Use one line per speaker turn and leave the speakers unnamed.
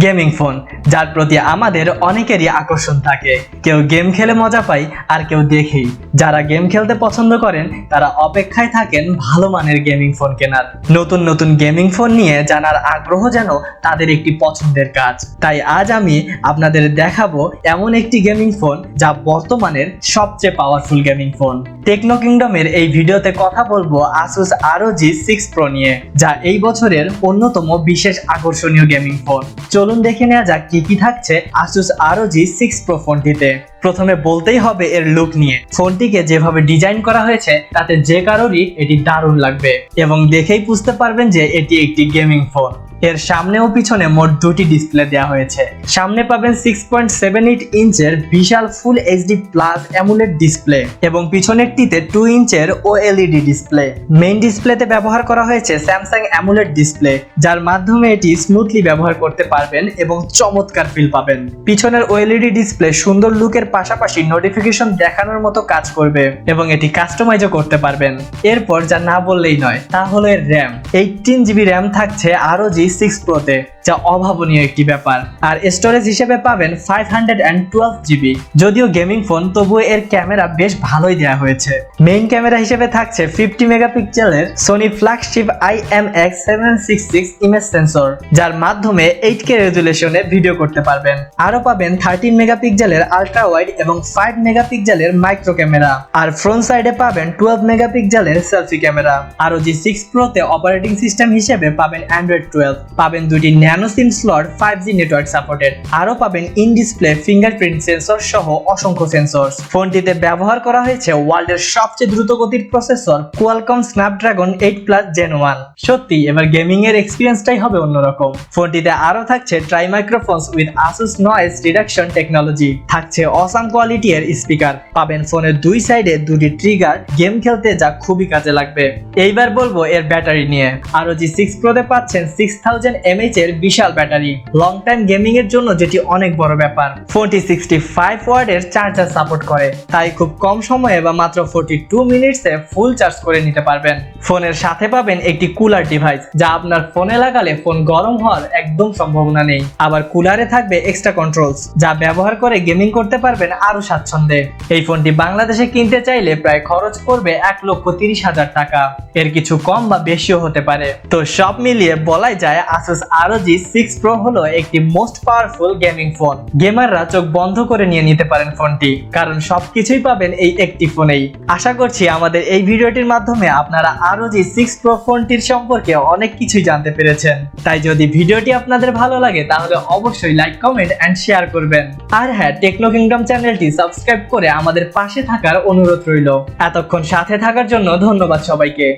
Gaming phone, যার প্রতি আমাদের অনেকেরই আকর্ষণ থাকে। কেউ গেম খেলে মজা পায়, আর কেউ দেখেই। যারা গেম খেলতে পছন্দ করেন তারা অপেক্ষায় থাকেন ভালো মানের গেমিং ফোন কেনার। নতুন নতুন গেমিং ফোন নিয়ে জানার আগ্রহ যেন তাদের একটি পছন্দের কাজ। তাই আজ আমি আপনাদের দেখাবো এমন একটি গেমিং ফোন যা বর্তমানের সবচেয়ে পাওয়ারফুল গেমিং ফোন। টেকনো কিংডমের এই ভিডিওতে কথা বলবো Asus ROG 6 Pro নিয়ে, যা এই বছরের অন্যতম বিশেষ আকর্ষণীয় গেমিং ফোন। চলুন দেখে নেওয়া যাক কি কি থাকছে Asus ROG 6 Pro ফোনটিতে। প্রথমে বলতেই হবে এর লুক নিয়ে। ফোনটিকে যেভাবে ডিজাইন করা হয়েছে তাতে যে কারোরই এটি দারুণ লাগবে এবং দেখেই বুঝতে পারবেন যে এটি একটি গেমিং ফোন। এর সামনে ও পিছনে মোট দুটি ডিসপ্লে দেওয়া হয়েছে। সামনে পাবেন 6.78 ইঞ্চের বিশাল full HD plus AMOLED display এবং পিছনেরটিতে 2 ইঞ্চের OLED ডিসপ্লে। মেইন ডিসপ্লেতে ব্যবহার করা হয়েছে স্যামসাং AMOLED ডিসপ্লে, যার মাধ্যমে এটি স্মুথলি ব্যবহার করতে পারবেন এবং চমৎকার ফিল পাবেন। পিছনের OLED ডিসপ্লে সুন্দর লুকের পাশাপাশি নোটিফিকেশন দেখানোর মতো কাজ করবে এবং এটি কাস্টমাইজও করতে পারবেন। এরপর যা না বললেই নয় তা হলো এর RAM। 18GB RAM থাকছে ROG 6 Pro তে, যা অভাবনীয় একটি ব্যাপার। আর স্টোরেজ হিসেবে পাবেন 512GB। যদিও গেমিং ফোন, তবুও এর ক্যামেরা বেশ ভালোই দেওয়া হয়েছে। মেইন ক্যামেরা হিসেবে থাকছে 50 মেগাপিক্সেলের Sony flagship IMX766 image sensor, যার মাধ্যমে 8K রেজুলেশনে ভিডিও করতে পারবেন। আরো পাবেন 13 মেগাপিক্সেলের আলট্রা ওয়াইড এবং 5 মেগাপিক্সেলের মাইক্রো ক্যামেরা। আর ফ্রন্ট সাইডে পাবেন 12 মেগাপিক্সেলের সেলফি ক্যামেরা। ROG 6 Pro তে অপারেটিং সিস্টেম হিসেবে পাবেন Android 12, পাবেন দুটি ন্যানো সিম স্লট 5G নেটওয়ার্ক সাপোর্টেড। আরো পাবেন ইন ডিসপ্লে ফিঙ্গারপ্রিন্ট সেন্সর সহ অসংখ্য সেন্সর। ফোনটিতে ব্যবহার করা হয়েছে ওয়ার্ল্ডের সবচেয়ে দ্রুতগতির প্রসেসর Qualcomm Snapdragon 8+ Gen 1। সত্যি এবার গেমিং এর এক্সপেরিয়েন্সটাই হবে অন্যরকম। ফোনটিতে আরো থাকছে try মাইক্রোফোনস with Asus noise reduction technology, থাকছে অসাম কোয়ালিটি এর স্পিকার, পাবেন ফোনের দুই সাইডে দুটি ট্রিগার গেম খেলতে, যা খুবই কাজে লাগবে। এইবার বলবো এর ব্যাটারি নিয়ে। ROG 6 Pro তে পাচ্ছেন 6000 mAh এর বিশাল ব্যাটারি, লং টাইম গেমিং এর জন্য যেটি অনেক বড় ব্যাপার। ফোনটি 65 ওয়াটের চার্জার সাপোর্ট করে, তাই খুব কম সময়ে বা মাত্র 42 মিনিটসে ফুল চার্জ করে নিতে পারবেন। ফোনের সাথে পাবেন একটি কুলার ডিভাইস, যা আপনার ফোনে লাগালে ফোন গরম হওয়ার একদম সম্ভাবনা নেই। আবার কুলারে থাকবে এক্সট্রা কন্ট্রোলস, যা ব্যবহার করে গেমিং করতে পারবেন আরো স্বাচ্ছন্দ্যে। এই ফোনটি বাংলাদেশে কিনতে চাইলে প্রায় খরচ পড়বে 1,30,000 টাকা। এর কিছু কম বা বেশিও হতে পারে। তো সব মিলিয়ে বলাই যায় Asus ROG 6 Pro হলো একটি মোস্ট পাওয়ারফুল গেমিং ফোন। গেমাররা চোখ বন্ধ করে নিয়ে নিতে পারেন ফোনটি, কারণ সবকিছুই পাবেন এই একটি ফোনেই। আশা করছি আমাদের এই ভিডিওটির মাধ্যমে আপনারা ROG 6 Pro ফোনটির সম্পর্কে অনেক কিছুই জানতে পেরেছেন। তাই যদি ভিডিওটি আপনাদের ভালো লাগে তাহলে অবশ্যই লাইক, কমেন্ট এন্ড শেয়ার করবেন। আর হ্যাঁ, টেকনো কিংডম চ্যানেলটি সাবস্ক্রাইব করে আমাদের পাশে থাকার অনুরোধ রইল। এতক্ষণ সাথে থাকার জন্য ধন্যবাদ সবাইকে।